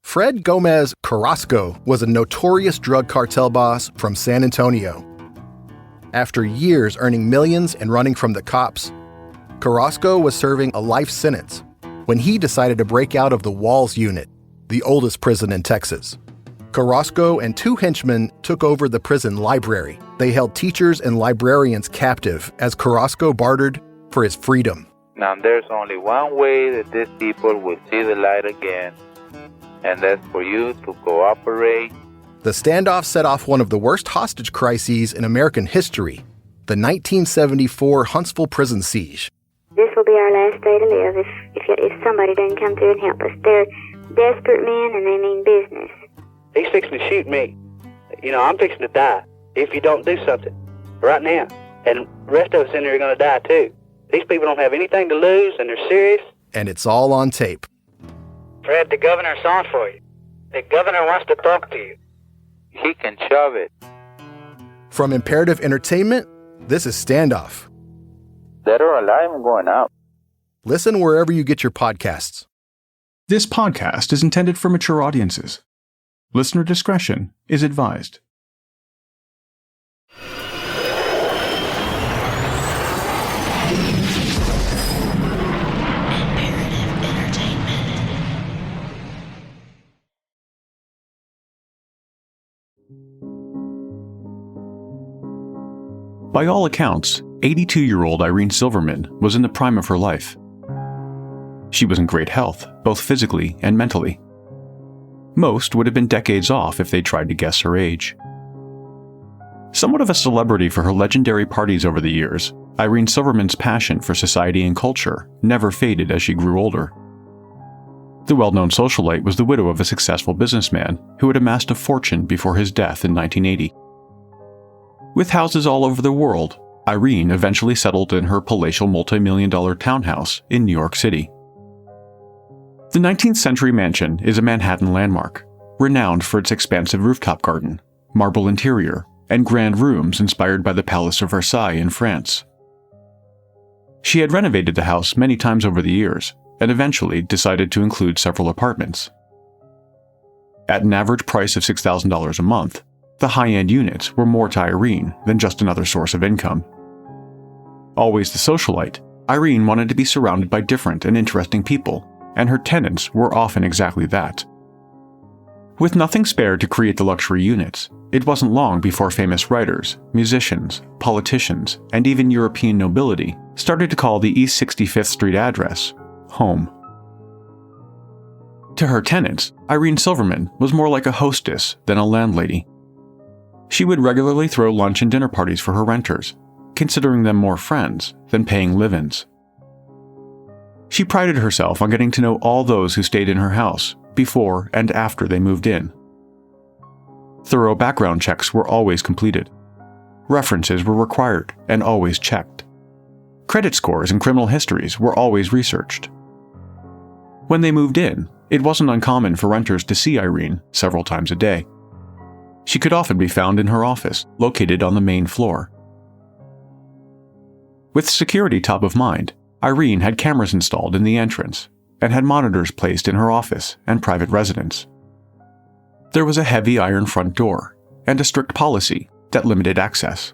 Fred Gomez Carrasco was a notorious drug cartel boss from San Antonio. After years earning millions and running from the cops, Carrasco was serving a life sentence when he decided to break out of the Walls Unit, the oldest prison in Texas. Carrasco and two henchmen took over the prison library. They held teachers and librarians captive as Carrasco bartered for his freedom. Now there's only one way that these people will see the light again, and that's for you to cooperate. The standoff set off one of the worst hostage crises in American history, the 1974 Huntsville prison siege. This will be our last day to live if somebody doesn't come through and help us. They're desperate men and they mean business. He's fixing to shoot me. I'm fixing to die if you don't do something right now. And the rest of us in there are going to die too. These people don't have anything to lose and they're serious. And it's all on tape. Fred, the governor's on for you. The governor wants to talk to you. He can shove it. From Imperative Entertainment, this is Standoff. Dead or alive, I'm going out. Listen wherever you get your podcasts. This podcast is intended for mature audiences. Listener discretion is advised. By all accounts, 82-year-old Irene Silverman was in the prime of her life. She was in great health, both physically and mentally. Most would have been decades off if they tried to guess her age. Somewhat of a celebrity for her legendary parties over the years, Irene Silverman's passion for society and culture never faded as she grew older. The well-known socialite was the widow of a successful businessman who had amassed a fortune before his death in 1980. With houses all over the world, Irene eventually settled in her palatial multi-million-dollar townhouse in New York City. The 19th century mansion is a Manhattan landmark, renowned for its expansive rooftop garden, marble interior, and grand rooms inspired by the Palace of Versailles in France. She had renovated the house many times over the years, and eventually decided to include several apartments. At an average price of $6,000 a month, the high-end units were more to Irene than just another source of income. Always the socialite, Irene wanted to be surrounded by different and interesting people, and her tenants were often exactly that. With nothing spared to create the luxury units, it wasn't long before famous writers, musicians, politicians, and even European nobility started to call the East 65th Street address home. To her tenants, Irene Silverman was more like a hostess than a landlady. She would regularly throw lunch and dinner parties for her renters, considering them more friends than paying live-ins. She prided herself on getting to know all those who stayed in her house before and after they moved in. Thorough background checks were always completed. References were required and always checked. Credit scores and criminal histories were always researched. When they moved in, it wasn't uncommon for renters to see Irene several times a day. She could often be found in her office, located on the main floor. With security top of mind, Irene had cameras installed in the entrance and had monitors placed in her office and private residence. There was a heavy iron front door and a strict policy that limited access.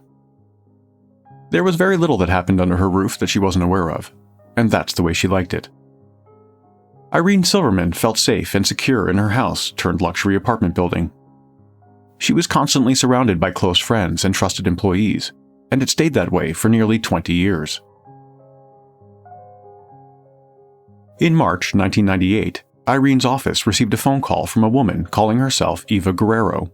There was very little that happened under her roof that she wasn't aware of, and that's the way she liked it. Irene Silverman felt safe and secure in her house turned luxury apartment building. She was constantly surrounded by close friends and trusted employees, and it stayed that way for nearly 20 years. In March 1998, Irene's office received a phone call from a woman calling herself Eva Guerrero.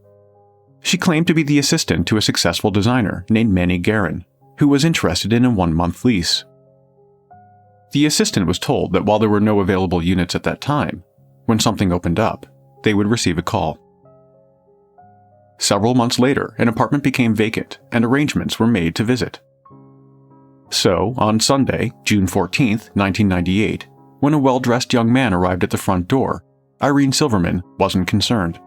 She claimed to be the assistant to a successful designer named Manny Guerin, who was interested in a 1-month lease. The assistant was told that while there were no available units at that time, when something opened up, they would receive a call. Several months later, an apartment became vacant and arrangements were made to visit. So, on Sunday, June 14, 1998, when a well-dressed young man arrived at the front door, Irene Silverman wasn't concerned.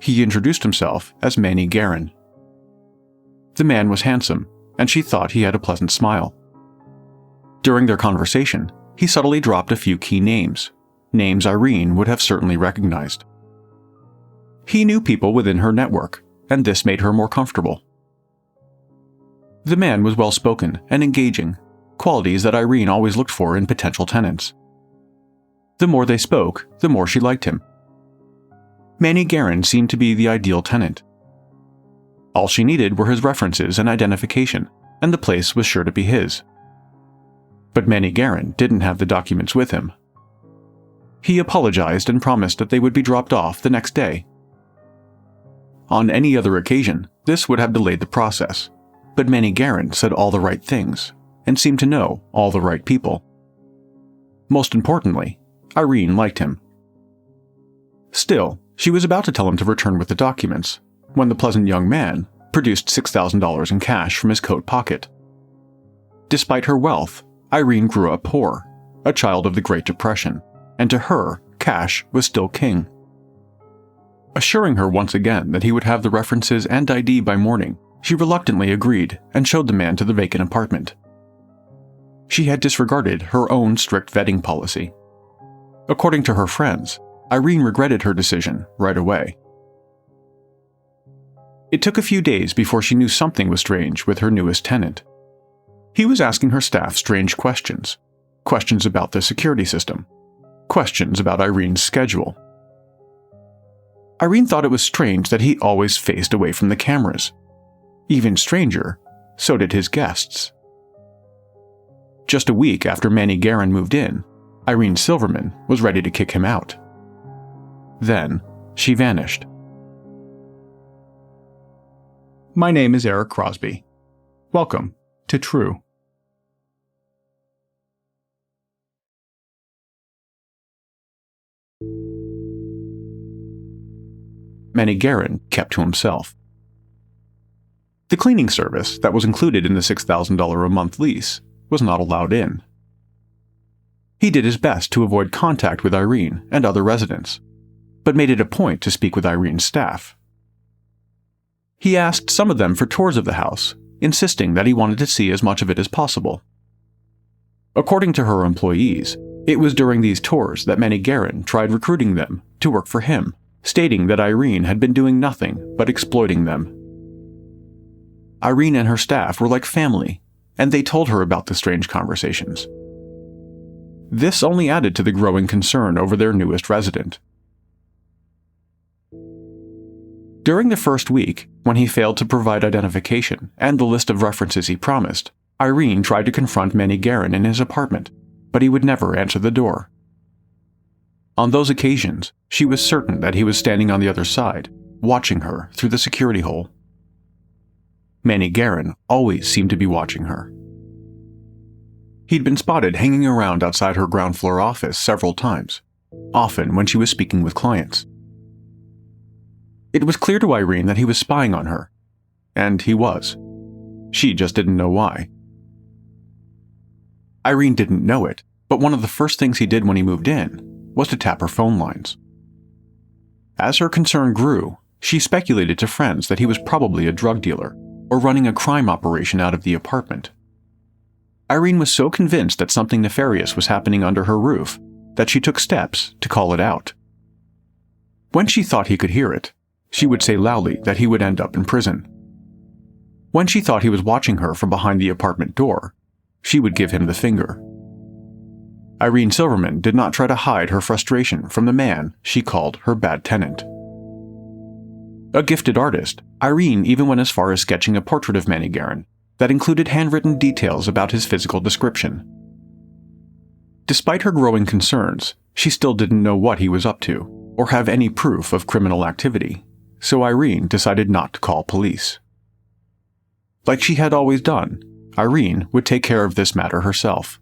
He introduced himself as Manny Guerin. The man was handsome, and she thought he had a pleasant smile. During their conversation, he subtly dropped a few key names: names Irene would have certainly recognized. He knew people within her network, and this made her more comfortable. The man was well-spoken and engaging, qualities that Irene always looked for in potential tenants. The more they spoke, the more she liked him. Manny Guerin seemed to be the ideal tenant. All she needed were his references and identification, and the place was sure to be his. But Manny Guerin didn't have the documents with him. He apologized and promised that they would be dropped off the next day. On any other occasion, this would have delayed the process, but Manny Guerin said all the right things and seemed to know all the right people. Most importantly, Irene liked him. Still, she was about to tell him to return with the documents when the pleasant young man produced $6,000 in cash from his coat pocket. Despite her wealth, Irene grew up poor, a child of the Great Depression, and to her, cash was still king. Assuring her once again that he would have the references and ID by morning, she reluctantly agreed and showed the man to the vacant apartment. She had disregarded her own strict vetting policy. According to her friends, Irene regretted her decision right away. It took a few days before she knew something was strange with her newest tenant. He was asking her staff strange questions. Questions about the security system. Questions about Irene's schedule. Irene thought it was strange that he always faced away from the cameras. Even stranger, so did his guests. Just a week after Manny Guerin moved in, Irene Silverman was ready to kick him out. Then, she vanished. My name is Eric Crosby. Welcome to True. Manny Guerin kept to himself. The cleaning service that was included in the $6,000 a month lease was not allowed in. He did his best to avoid contact with Irene and other residents, but made it a point to speak with Irene's staff. He asked some of them for tours of the house, insisting that he wanted to see as much of it as possible. According to her employees, it was during these tours that Manny Guerin tried recruiting them to work for him, stating that Irene had been doing nothing but exploiting them. Irene and her staff were like family, and they told her about the strange conversations. This only added to the growing concern over their newest resident. During the first week, when he failed to provide identification and the list of references he promised, Irene tried to confront Manny Guerin in his apartment, but he would never answer the door. On those occasions, she was certain that he was standing on the other side, watching her through the security hole. Manny Guerin always seemed to be watching her. He'd been spotted hanging around outside her ground floor office several times, often when she was speaking with clients. It was clear to Irene that he was spying on her, and he was. She just didn't know why. Irene didn't know it, but one of the first things he did when he moved in was to tap her phone lines. As her concern grew, she speculated to friends that he was probably a drug dealer or running a crime operation out of the apartment. Irene was so convinced that something nefarious was happening under her roof that she took steps to call it out. When she thought he could hear it, she would say loudly that he would end up in prison. When she thought he was watching her from behind the apartment door, she would give him the finger. Irene Silverman did not try to hide her frustration from the man she called her bad tenant. A gifted artist, Irene even went as far as sketching a portrait of Manny Guerin that included handwritten details about his physical description. Despite her growing concerns, she still didn't know what he was up to or have any proof of criminal activity, so Irene decided not to call police. Like she had always done, Irene would take care of this matter herself.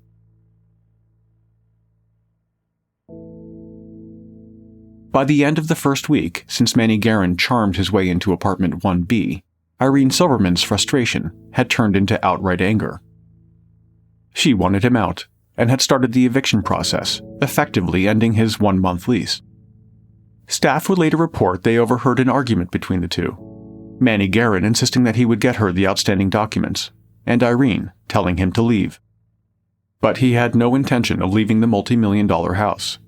By the end of the first week since Manny Guerin charmed his way into apartment 1B, Irene Silverman's frustration had turned into outright anger. She wanted him out and had started the eviction process, effectively ending his 1-month lease. Staff would later report they overheard an argument between the two, Manny Guerin insisting that he would get her the outstanding documents, and Irene telling him to leave. But he had no intention of leaving the multi-million-dollar house.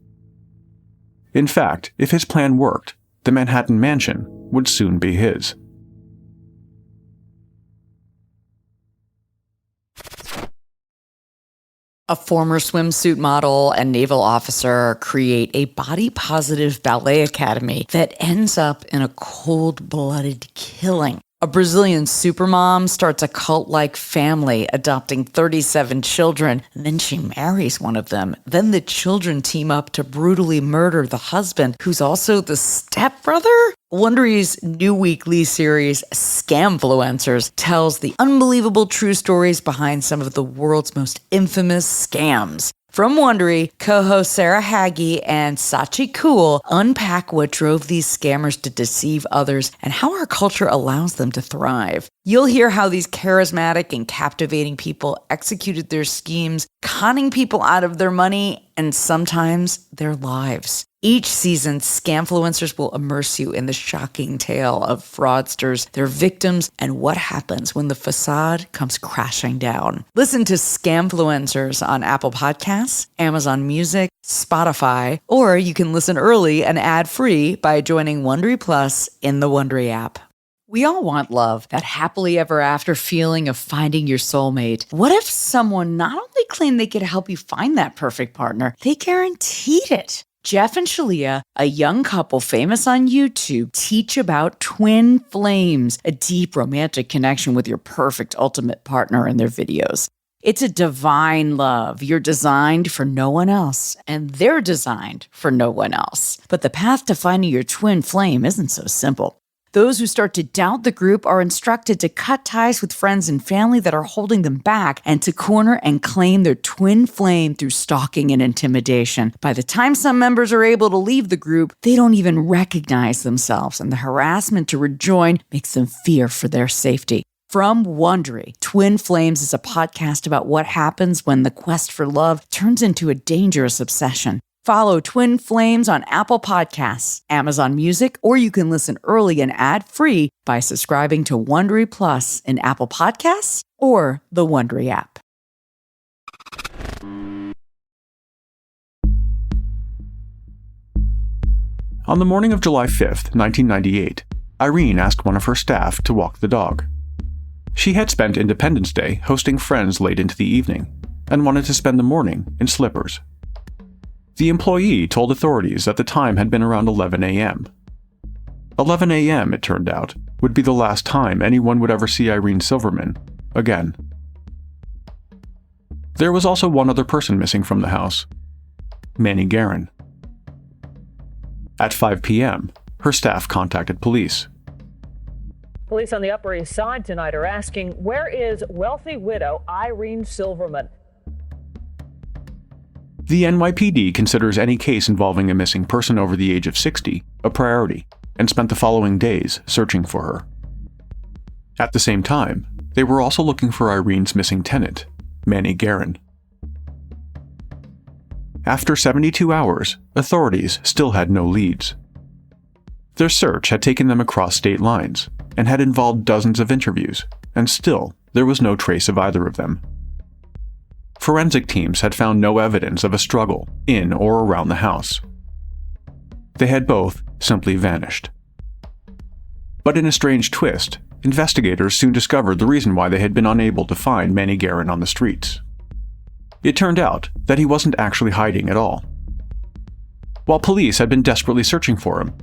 In fact, if his plan worked, the Manhattan mansion would soon be his. A former swimsuit model and naval officer create a body-positive ballet academy that ends up in a cold-blooded killing. A Brazilian supermom starts a cult-like family, adopting 37 children, and then she marries one of them. Then the children team up to brutally murder the husband, who's also the stepbrother? Wondery's new weekly series, Scamfluencers, tells the unbelievable true stories behind some of the world's most infamous scams. From Wondery, co-hosts Sarah Hagee and Sachi Cool unpack what drove these scammers to deceive others and how our culture allows them to thrive. You'll hear how these charismatic and captivating people executed their schemes, conning people out of their money and sometimes their lives. Each season, Scamfluencers will immerse you in the shocking tale of fraudsters, their victims, and what happens when the facade comes crashing down. Listen to Scamfluencers on Apple Podcasts, Amazon Music, Spotify, or you can listen early and ad-free by joining Wondery Plus in the Wondery app. We all want love, that happily ever after feeling of finding your soulmate. What if someone not only claimed they could help you find that perfect partner, they guaranteed it? Jeff and Shalia, a young couple famous on YouTube, teach about twin flames, a deep romantic connection with your perfect ultimate partner in their videos. It's a divine love. You're designed for no one else, and they're designed for no one else. But the path to finding your twin flame isn't so simple. Those who start to doubt the group are instructed to cut ties with friends and family that are holding them back and to corner and claim their twin flame through stalking and intimidation. By the time some members are able to leave the group, they don't even recognize themselves, and the harassment to rejoin makes them fear for their safety. From Wondery, Twin Flames is a podcast about what happens when the quest for love turns into a dangerous obsession. Follow Twin Flames on Apple Podcasts, Amazon Music, or you can listen early and ad-free by subscribing to Wondery Plus in Apple Podcasts or the Wondery app. On the morning of July 5th, 1998, Irene asked one of her staff to walk the dog. She had spent Independence Day hosting friends late into the evening and wanted to spend the morning in slippers. The employee told authorities that the time had been around 11 a.m. 11 a.m., it turned out, would be the last time anyone would ever see Irene Silverman again. There was also one other person missing from the house, Manny Guerin. At 5 p.m., her staff contacted police. Police on the Upper East Side tonight are asking, where is wealthy widow Irene Silverman? The NYPD considers any case involving a missing person over the age of 60 a priority and spent the following days searching for her. At the same time, they were also looking for Irene's missing tenant, Manny Guerin. After 72 hours, authorities still had no leads. Their search had taken them across state lines and had involved dozens of interviews, and still there was no trace of either of them. Forensic teams had found no evidence of a struggle in or around the house. They had both simply vanished. But in a strange twist, investigators soon discovered the reason why they had been unable to find Manny Guerin on the streets. It turned out that he wasn't actually hiding at all. While police had been desperately searching for him,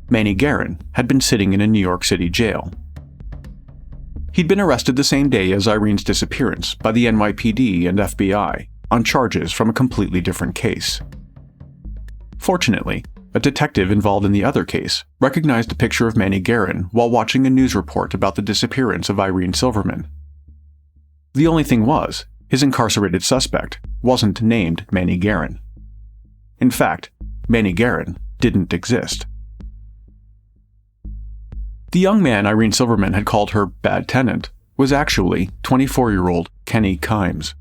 Manny Guerin had been sitting in a New York City jail. He'd been arrested the same day as Irene's disappearance by the NYPD and FBI on charges from a completely different case. Fortunately, a detective involved in the other case recognized a picture of Manny Guerin while watching a news report about the disappearance of Irene Silverman. The only thing was, his incarcerated suspect wasn't named Manny Guerin. In fact, Manny Guerin didn't exist. The young man Irene Silverman had called her Bad Tenant was actually 24-year-old Kenny Kimes.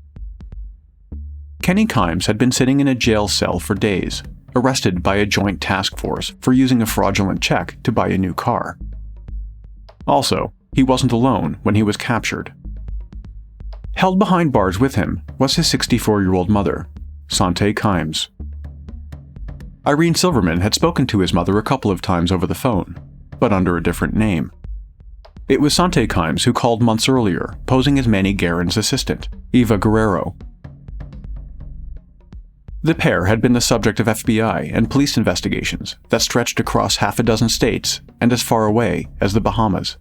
Kenny Kimes had been sitting in a jail cell for days, arrested by a joint task force for using a fraudulent check to buy a new car. Also, he wasn't alone when he was captured. Held behind bars with him was his 64-year-old mother, Sante Kimes. Irene Silverman had spoken to his mother a couple of times over the phone, but under a different name. It was Sante Kimes who called months earlier, posing as Manny Guerin's assistant, Eva Guerrero. The pair had been the subject of FBI and police investigations that stretched across half a dozen states and as far away as the Bahamas.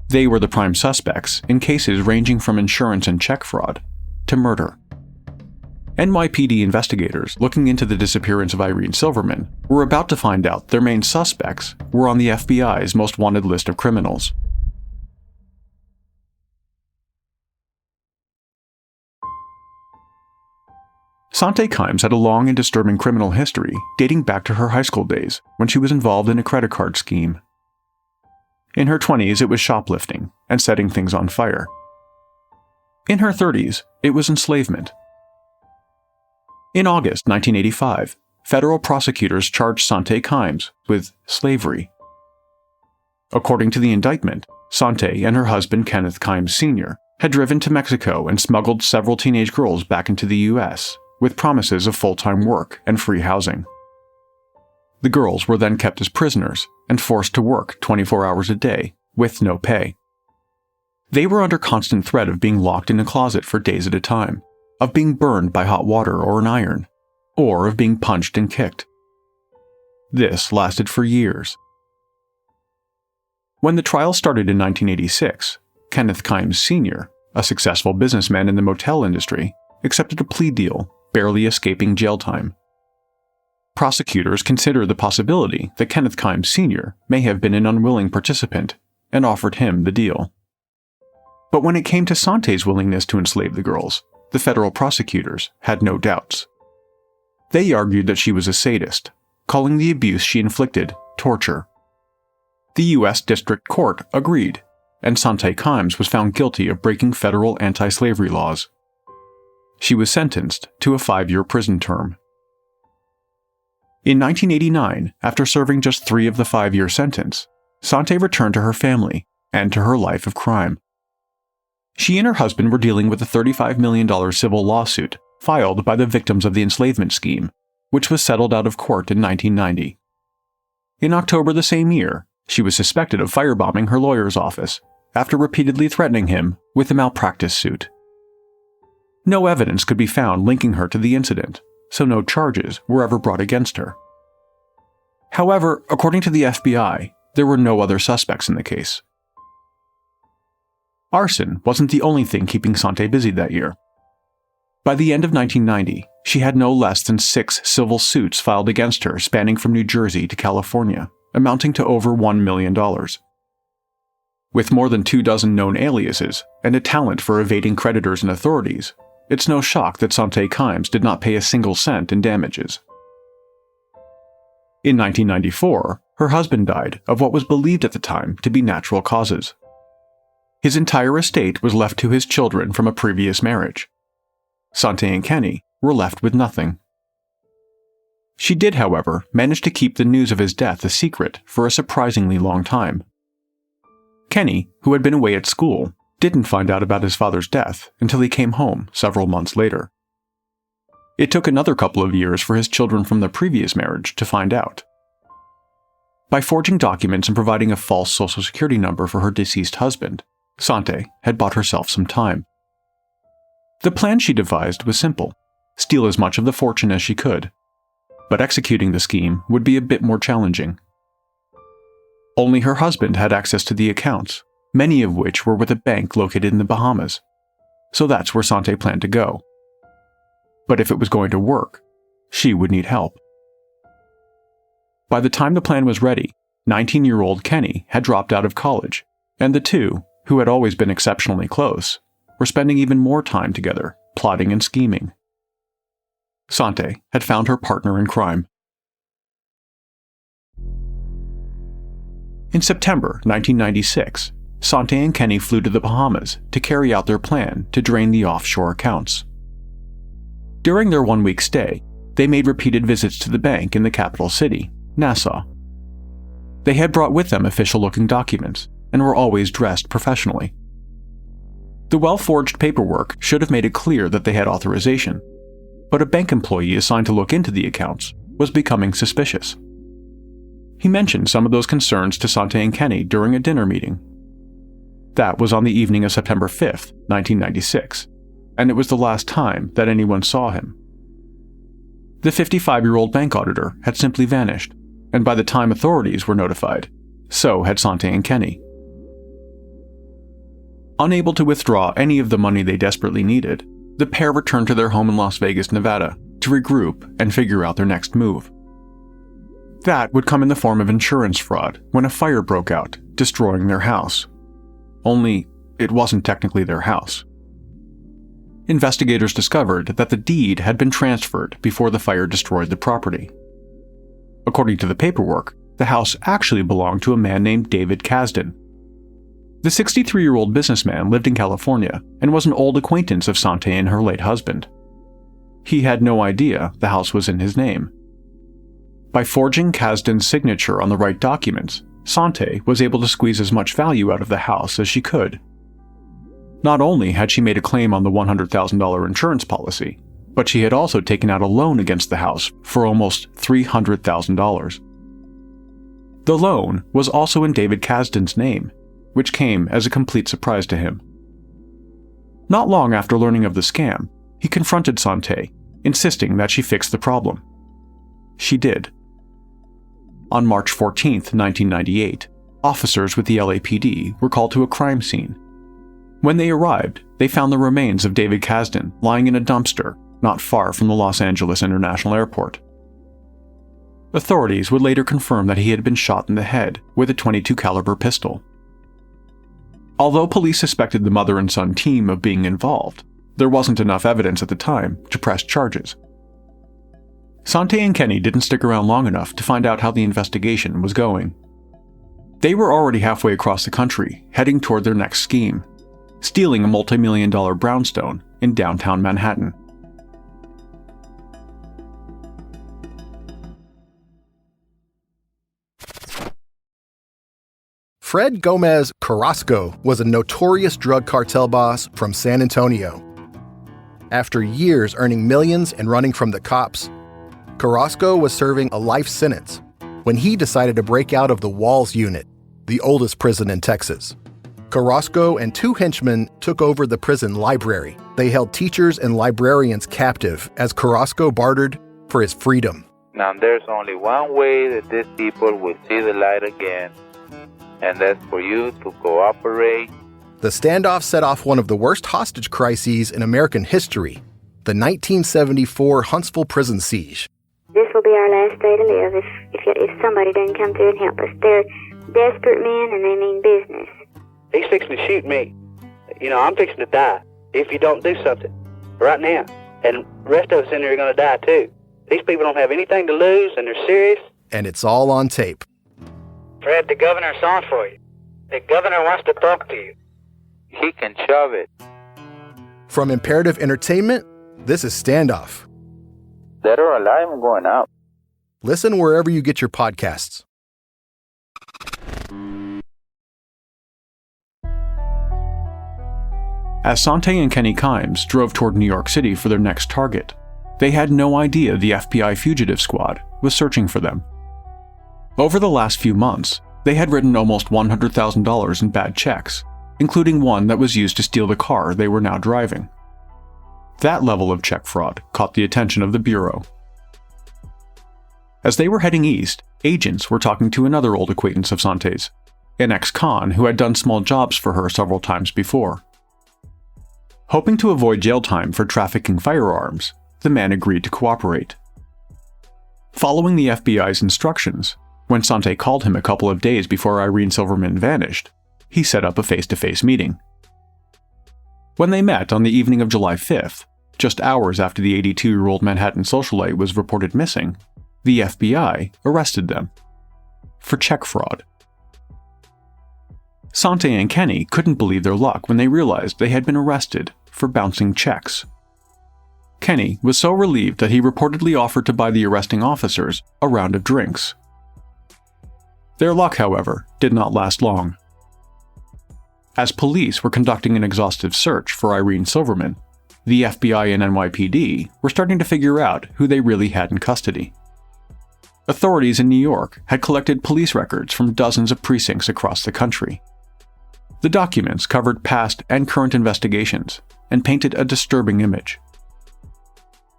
They were the prime suspects in cases ranging from insurance and check fraud to murder. NYPD investigators looking into the disappearance of Irene Silverman were about to find out their main suspects were on the FBI's most wanted list of criminals. Sante Kimes had a long and disturbing criminal history dating back to her high school days when she was involved in a credit card scheme. In her 20s, it was shoplifting and setting things on fire. In her 30s, it was enslavement. In August 1985, federal prosecutors charged Sante Kimes with slavery. According to the indictment, Sante and her husband Kenneth Kimes Sr. had driven to Mexico and smuggled several teenage girls back into the U.S. with promises of full-time work and free housing. The girls were then kept as prisoners and forced to work 24 hours a day with no pay. They were under constant threat of being locked in a closet for days at a time, of being burned by hot water or an iron, or of being punched and kicked. This lasted for years. When the trial started in 1986, Kenneth Kimes Sr., a successful businessman in the motel industry, accepted a plea deal, barely escaping jail time. Prosecutors considered the possibility that Kenneth Kimes Sr. may have been an unwilling participant and offered him the deal. But when it came to Sante's willingness to enslave the girls, the federal prosecutors had no doubts. They argued that she was a sadist, calling the abuse she inflicted torture. The U.S. District Court agreed, and Sante Kimes was found guilty of breaking federal anti-slavery laws. She was sentenced to a 5-year prison term. In 1989, after serving just 3 of the 5-year sentence, Sante returned to her family and to her life of crime. She and her husband were dealing with a $35 million civil lawsuit filed by the victims of the enslavement scheme, which was settled out of court in 1990. In October the same year, she was suspected of firebombing her lawyer's office after repeatedly threatening him with a malpractice suit. No evidence could be found linking her to the incident, so no charges were ever brought against her. However, according to the FBI, there were no other suspects in the case. Arson wasn't the only thing keeping Sante busy that year. By the end of 1990, she had no less than 6 civil suits filed against her spanning from New Jersey to California, amounting to over $1 million. With more than 24 known aliases and a talent for evading creditors and authorities, it's no shock that Sante Kimes did not pay a single cent in damages. In 1994, her husband died of what was believed at the time to be natural causes. His entire estate was left to his children from a previous marriage. Sante and Kenny were left with nothing. She did, however, manage to keep the news of his death a secret for a surprisingly long time. Kenny, who had been away at school, didn't find out about his father's death until he came home several months later. It took another couple of years for his children from the previous marriage to find out. By forging documents and providing a false social security number for her deceased husband, Sante had bought herself some time. The plan she devised was simple: steal as much of the fortune as she could. But executing the scheme would be a bit more challenging. Only her husband had access to the accounts, many of which were with a bank located in the Bahamas. So that's where Sante planned to go. But if it was going to work, she would need help. By the time the plan was ready, 19-year-old Kenny had dropped out of college, and the two, who had always been exceptionally close, were spending even more time together, plotting and scheming. Sante had found her partner in crime. In September 1996, Sante and Kenny flew to the Bahamas to carry out their plan to drain the offshore accounts. During their 1-week stay, they made repeated visits to the bank in the capital city, Nassau. They had brought with them official-looking documents and were always dressed professionally. The well-forged paperwork should have made it clear that they had authorization, but a bank employee assigned to look into the accounts was becoming suspicious. He mentioned some of those concerns to Sante and Kenny during a dinner meeting. That was on the evening of September 5th, 1996, and it was the last time that anyone saw him. The 55-year-old bank auditor had simply vanished, and by the time authorities were notified, so had Sante and Kenny. Unable to withdraw any of the money they desperately needed, the pair returned to their home in Las Vegas, Nevada, to regroup and figure out their next move. That would come in the form of insurance fraud when a fire broke out, destroying their house. Only, it wasn't technically their house. Investigators discovered that the deed had been transferred before the fire destroyed the property. According to the paperwork, the house actually belonged to a man named David Kasdan. The 63-year-old businessman lived in California and was an old acquaintance of Sante and her late husband. He had no idea the house was in his name. By forging Kasdan's signature on the right documents, Sante was able to squeeze as much value out of the house as she could. Not only had she made a claim on the $100,000 insurance policy, but she had also taken out a loan against the house for almost $300,000. The loan was also in David Kasdan's name, which came as a complete surprise to him. Not long after learning of the scam, he confronted Sante, insisting that she fix the problem. She did. On March 14, 1998, officers with the LAPD were called to a crime scene. When they arrived, they found the remains of David Kasdan lying in a dumpster not far from the Los Angeles International Airport. Authorities would later confirm that he had been shot in the head with a .22 caliber pistol. Although police suspected the mother and son team of being involved, there wasn't enough evidence at the time to press charges. Sante and Kenny didn't stick around long enough to find out how the investigation was going. They were already halfway across the country, heading toward their next scheme, stealing a multi-million-dollar brownstone in downtown Manhattan. Fred Gomez Carrasco was a notorious drug cartel boss from San Antonio. After years earning millions and running from the cops, Carrasco was serving a life sentence when he decided to break out of the Walls Unit, the oldest prison in Texas. Carrasco and two henchmen took over the prison library. They held teachers and librarians captive as Carrasco bartered for his freedom. Now there's only one way that these people will see the light again, and that's for you to cooperate. The standoff set off one of the worst hostage crises in American history, the 1974 Huntsville prison siege. This will be our last day to live if somebody doesn't come through and help us. They're desperate men and they mean business. He's fixing to shoot me. I'm fixing to die if you don't do something right now. And the rest of us in here are going to die too. These people don't have anything to lose and they're serious. And it's all on tape. Fred, the governor's on for you. The governor wants to talk to you. He can shove it. From Imperative Entertainment, this is Standoff. Dead or alive, I'm going out. Listen wherever you get your podcasts. As Sante and Kenny Kimes drove toward New York City for their next target, they had no idea the FBI fugitive squad was searching for them. Over the last few months, they had written almost $100,000 in bad checks, including one that was used to steal the car they were now driving. That level of check fraud caught the attention of the Bureau. As they were heading east, agents were talking to another old acquaintance of Sante's, an ex-con who had done small jobs for her several times before. Hoping to avoid jail time for trafficking firearms, the man agreed to cooperate. Following the FBI's instructions, when Sante called him a couple of days before Irene Silverman vanished, he set up a face-to-face meeting. When they met on the evening of July 5th, just hours after the 82-year-old Manhattan socialite was reported missing, the FBI arrested them for check fraud. Sante and Kenny couldn't believe their luck when they realized they had been arrested for bouncing checks. Kenny was so relieved that he reportedly offered to buy the arresting officers a round of drinks. Their luck, however, did not last long. As police were conducting an exhaustive search for Irene Silverman, the FBI and NYPD were starting to figure out who they really had in custody. Authorities in New York had collected police records from dozens of precincts across the country. The documents covered past and current investigations and painted a disturbing image.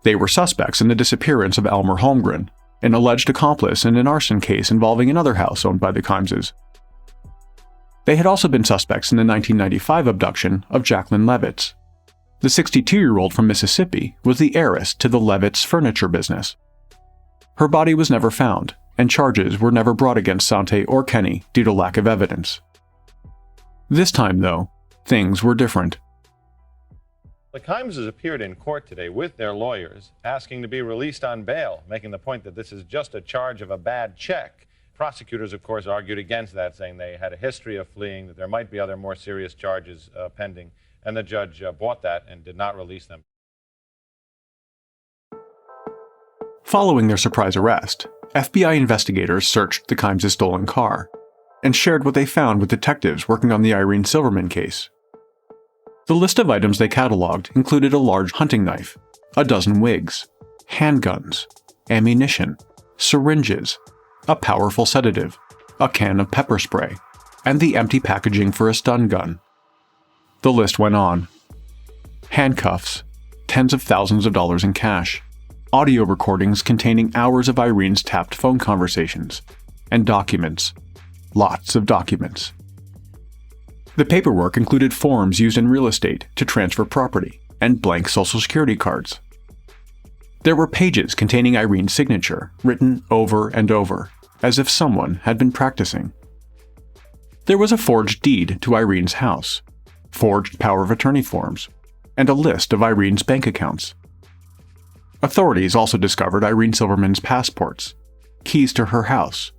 They were suspects in the disappearance of Elmer Holmgren, an alleged accomplice in an arson case involving another house owned by the Kimeses. They had also been suspects in the 1995 abduction of Jacqueline Levitz. The 62-year-old from Mississippi was the heiress to the Levitz furniture business. Her body was never found, and charges were never brought against Sante or Kenny due to lack of evidence. This time, though, things were different. The Kimeses appeared in court today with their lawyers, asking to be released on bail, making the point that this is just a charge of a bad check. Prosecutors, of course, argued against that, saying they had a history of fleeing, that there might be other more serious charges pending, and the judge bought that and did not release them. Following their surprise arrest, FBI investigators searched the Kimeses' stolen car and shared what they found with detectives working on the Irene Silverman case. The list of items they cataloged included a large hunting knife, a dozen wigs, handguns, ammunition, syringes, a powerful sedative, a can of pepper spray, and the empty packaging for a stun gun. The list went on. Handcuffs, tens of thousands of dollars in cash, audio recordings containing hours of Irene's tapped phone conversations, and documents. Lots of documents. The paperwork included forms used in real estate to transfer property and blank Social Security cards. There were pages containing Irene's signature, written over and over, as if someone had been practicing. There was a forged deed to Irene's house, forged power of attorney forms, and a list of Irene's bank accounts. Authorities also discovered Irene Silverman's passports, keys to her house,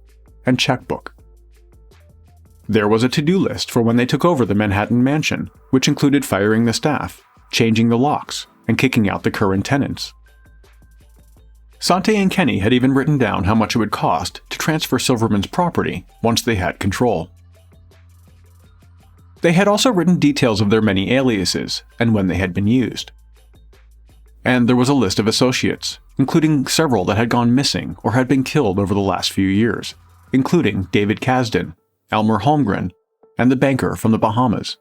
and checkbook. There was a to-do list for when they took over the Manhattan mansion, which included firing the staff, changing the locks, and kicking out the current tenants. Sante and Kenny had even written down how much it would cost to transfer Silverman's property once they had control. They had also written details of their many aliases and when they had been used. And there was a list of associates, including several that had gone missing or had been killed over the last few years, including David Kasdan, Elmer Holmgren, and the banker from the Bahamas.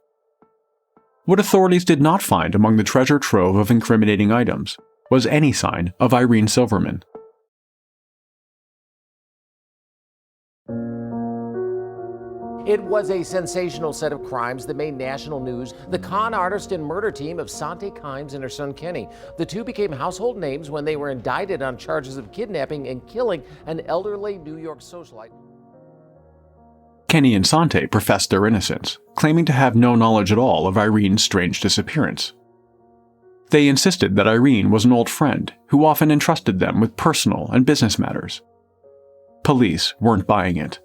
What authorities did not find among the treasure trove of incriminating items was any sign of Irene Silverman. It was a sensational set of crimes that made national news. The con artist and murder team of Sante Kimes and her son Kenny. The two became household names when they were indicted on charges of kidnapping and killing an elderly New York socialite. Kenny and Sante professed their innocence, claiming to have no knowledge at all of Irene's strange disappearance. They insisted that Irene was an old friend who often entrusted them with personal and business matters. Police weren't buying it.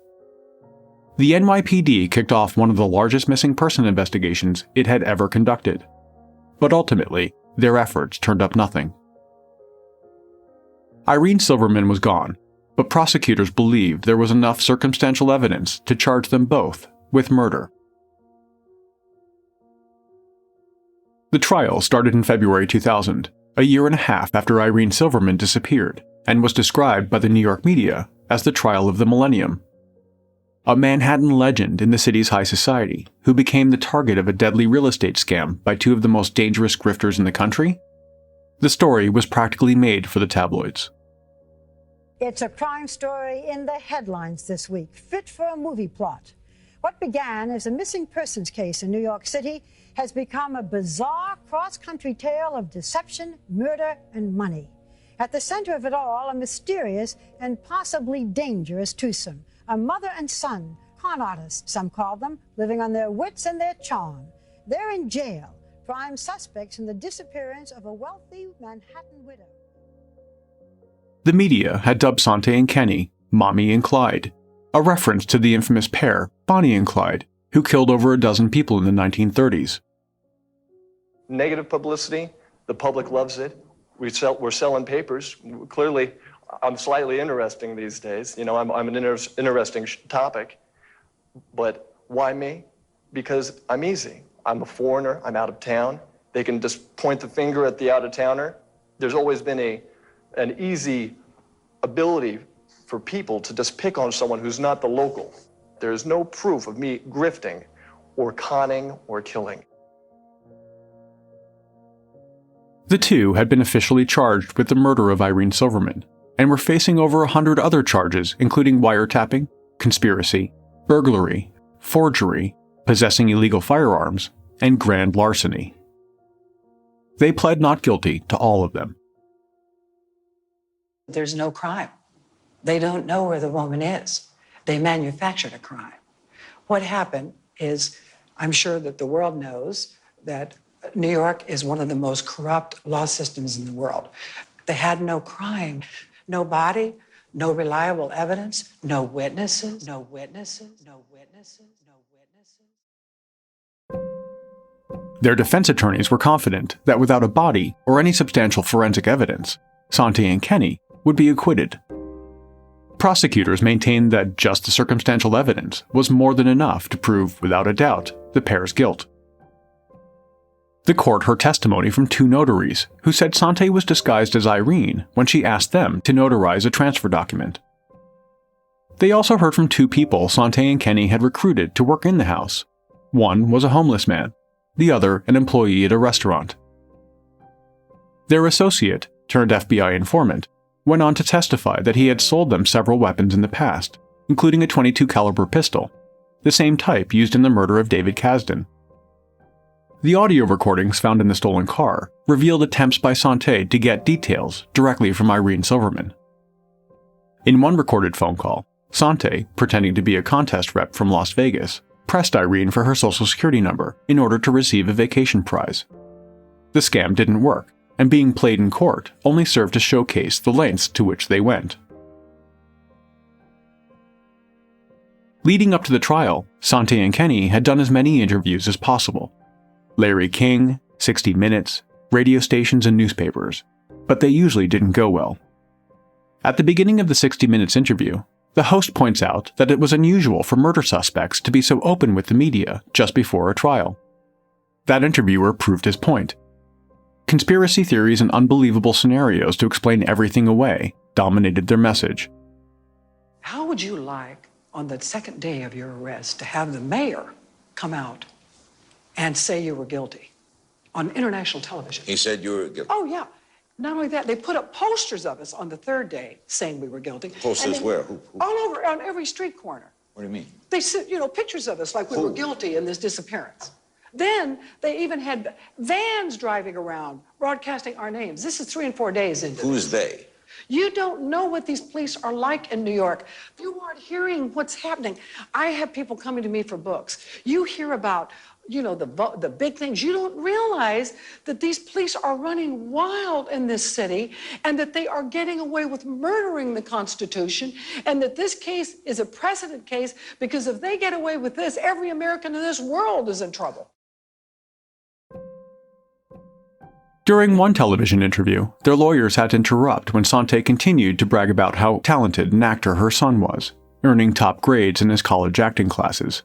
The NYPD kicked off one of the largest missing person investigations it had ever conducted, but ultimately, their efforts turned up nothing. Irene Silverman was gone, but prosecutors believed there was enough circumstantial evidence to charge them both with murder. The trial started in February 2000, a year and a half after Irene Silverman disappeared, and was described by the New York media as the trial of the millennium. A Manhattan legend in the city's high society who became the target of a deadly real estate scam by two of the most dangerous grifters in the country? The story was practically made for the tabloids. It's a crime story in the headlines this week, fit for a movie plot. What began as a missing persons case in New York City has become a bizarre cross-country tale of deception, murder, and money. At the center of it all, a mysterious and possibly dangerous twosome, a mother and son, con artists, some call them, living on their wits and their charm. They're in jail, prime suspects in the disappearance of a wealthy Manhattan widow. The media had dubbed Sante and Kenny Mommy and Clyde, a reference to the infamous pair, Bonnie and Clyde, who killed over a dozen people in the 1930s. Negative publicity, the public loves it. We're selling papers. Clearly, I'm slightly interesting these days. You know, I'm an interesting topic. But why me? Because I'm easy. I'm a foreigner. I'm out of town. They can just point the finger at the out-of-towner. There's always been an easy ability for people to just pick on someone who's not the local. There is no proof of me grifting or conning or killing. The two had been officially charged with the murder of Irene Silverman and were facing over 100 other charges, including wiretapping, conspiracy, burglary, forgery, possessing illegal firearms, and grand larceny. They pled not guilty to all of them. There's no crime. They don't know where the woman is. They manufactured a crime. What happened is, I'm sure that the world knows that New York is one of the most corrupt law systems in the world. They had no crime, no body, no reliable evidence, no witnesses, no witnesses, no witnesses, no witnesses. Their defense attorneys were confident that without a body or any substantial forensic evidence, Sante and Kenny would be acquitted. Prosecutors maintained that just the circumstantial evidence was more than enough to prove without a doubt the pair's guilt. The court heard testimony from two notaries who said Sante was disguised as Irene when she asked them to notarize a transfer document. They also heard from two people Sante and Kenny had recruited to work in the house. One was a homeless man, the other an employee at a restaurant. Their associate, turned FBI informant, went on to testify that he had sold them several weapons in the past, including a .22 caliber pistol, the same type used in the murder of David Kasdan. The audio recordings found in the stolen car revealed attempts by Sante to get details directly from Irene Silverman. In one recorded phone call, Sante, pretending to be a contest rep from Las Vegas, pressed Irene for her social security number in order to receive a vacation prize. The scam didn't work, and being played in court only served to showcase the lengths to which they went. Leading up to the trial, Sante and Kenny had done as many interviews as possible. Larry King, 60 Minutes, radio stations and newspapers, but they usually didn't go well. At the beginning of the 60 Minutes interview, the host points out that it was unusual for murder suspects to be so open with the media just before a trial. That interviewer proved his point. Conspiracy theories and unbelievable scenarios to explain everything away dominated their message. How would you like, on the second day of your arrest, to have the mayor come out and say you were guilty on international television? He said you were guilty. Oh, yeah. Not only that, they put up posters of us on the third day saying we were guilty. Posters where? Who? All over, on every street corner. What do you mean? They sent, pictures of us like we were guilty in this disappearance. Then they even had vans driving around broadcasting our names. This is 3 and 4 days into Who's they? You don't know what these police are like in New York. You aren't hearing what's happening. I have people coming to me for books. You hear about, the big things. You don't realize that these police are running wild in this city and that they are getting away with murdering the Constitution, and that this case is a precedent case because if they get away with this, every American in this world is in trouble. During one television interview, their lawyers had to interrupt when Sante continued to brag about how talented an actor her son was, earning top grades in his college acting classes.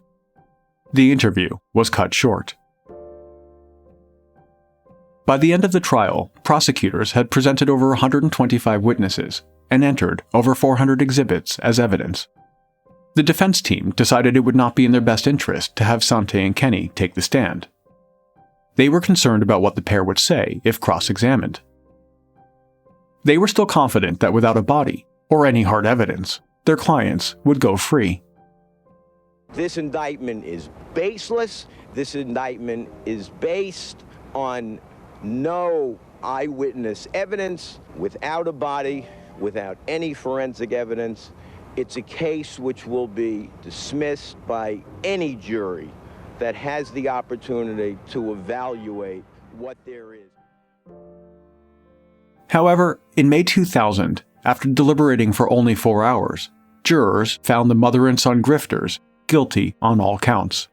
The interview was cut short. By the end of the trial, prosecutors had presented over 125 witnesses and entered over 400 exhibits as evidence. The defense team decided it would not be in their best interest to have Sante and Kenny take the stand. They were concerned about what the pair would say if cross-examined. They were still confident that without a body, or any hard evidence, their clients would go free. This indictment is baseless. This indictment is based on no eyewitness evidence, without a body, without any forensic evidence. It's a case which will be dismissed by any jury that has the opportunity to evaluate what there is. However, in May 2000, after deliberating for only 4 hours, jurors found the mother and son grifters guilty on all counts.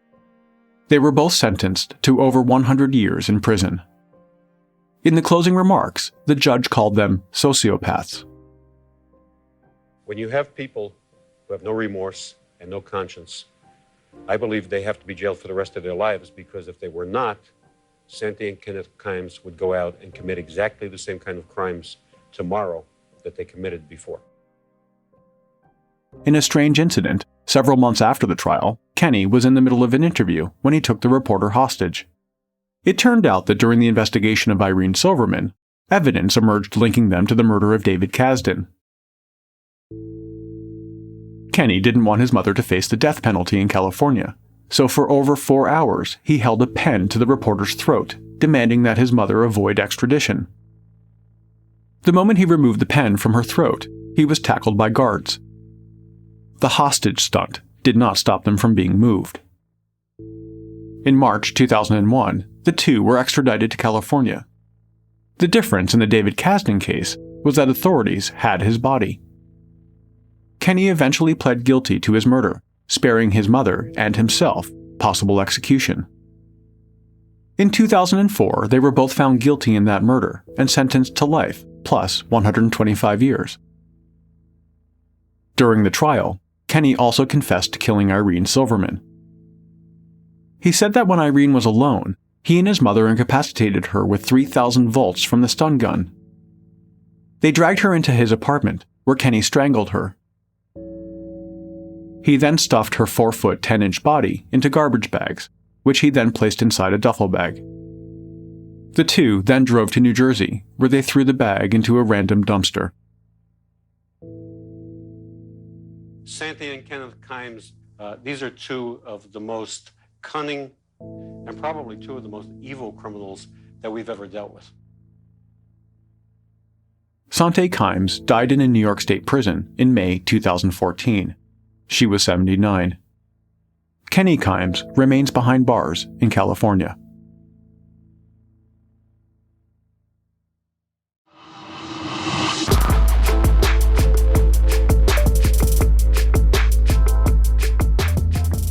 They were both sentenced to over 100 years in prison. In the closing remarks, the judge called them sociopaths. When you have people who have no remorse and no conscience, I believe they have to be jailed for the rest of their lives, because if they were not, Sante and Kenneth Kimes would go out and commit exactly the same kind of crimes tomorrow that they committed before. In a strange incident, several months after the trial, Kenny was in the middle of an interview when he took the reporter hostage. It turned out that during the investigation of Irene Silverman, evidence emerged linking them to the murder of David Kasdan. Kenny didn't want his mother to face the death penalty in California, so for over 4 hours he held a pen to the reporter's throat, demanding that his mother avoid extradition. The moment he removed the pen from her throat, he was tackled by guards. The hostage stunt did not stop them from being moved. In March 2001, the two were extradited to California. The difference in the David Kasdan case was that authorities had his body. Kenny eventually pled guilty to his murder, sparing his mother and himself possible execution. In 2004, they were both found guilty in that murder and sentenced to life plus 125 years. During the trial, Kenny also confessed to killing Irene Silverman. He said that when Irene was alone, he and his mother incapacitated her with 3,000 volts from the stun gun. They dragged her into his apartment, where Kenny strangled her. He then stuffed her 4-foot 10-inch body into garbage bags, which he then placed inside a duffel bag. The two then drove to New Jersey, where they threw the bag into a random dumpster. Santi and Kenneth Kimes, these are two of the most cunning and probably two of the most evil criminals that we've ever dealt with. Santi Kimes died in a New York State prison in May 2014. She was 79. Kenny Kimes remains behind bars in California.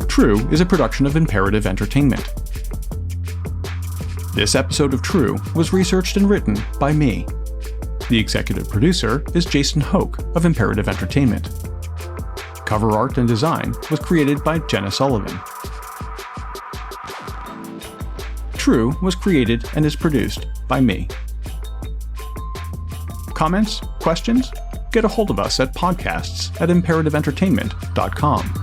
True is a production of Imperative Entertainment. This episode of True was researched and written by me. The executive producer is Jason Hoke of Imperative Entertainment. Cover art and design was created by Jenna Sullivan. True was created and is produced by me. Comments? Questions? Get a hold of us at podcasts@imperativeentertainment.com.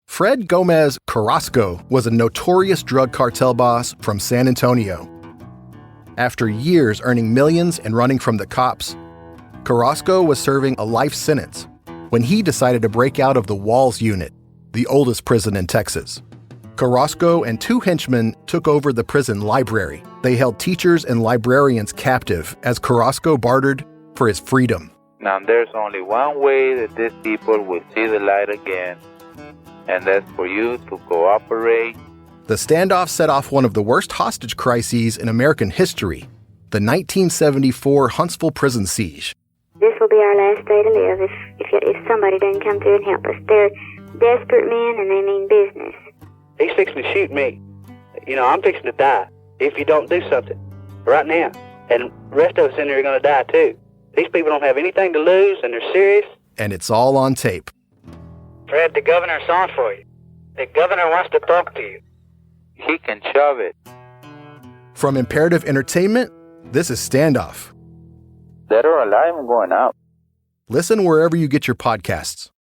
Fred Gomez Carrasco was a notorious drug cartel boss from San Antonio. After years earning millions and running from the cops, Carrasco was serving a life sentence when he decided to break out of the Walls Unit, the oldest prison in Texas. Carrasco and 2 henchmen took over the prison library. They held teachers and librarians captive as Carrasco bartered for his freedom. Now there's only one way that these people will see the light again, and that's for you to cooperate. The standoff set off one of the worst hostage crises in American history, the 1974 Huntsville prison siege. This will be our last day to live if somebody doesn't come through and help us. They're desperate men and they mean business. He's fixing to shoot me. I'm fixing to die if you don't do something right now. And the rest of us in there are going to die too. These people don't have anything to lose and they're serious. And it's all on tape. Fred, the governor's on for you. The governor wants to talk to you. He can shove it. From Imperative Entertainment, this is Standoff. Dead or alive, I'm going out. Listen wherever you get your podcasts.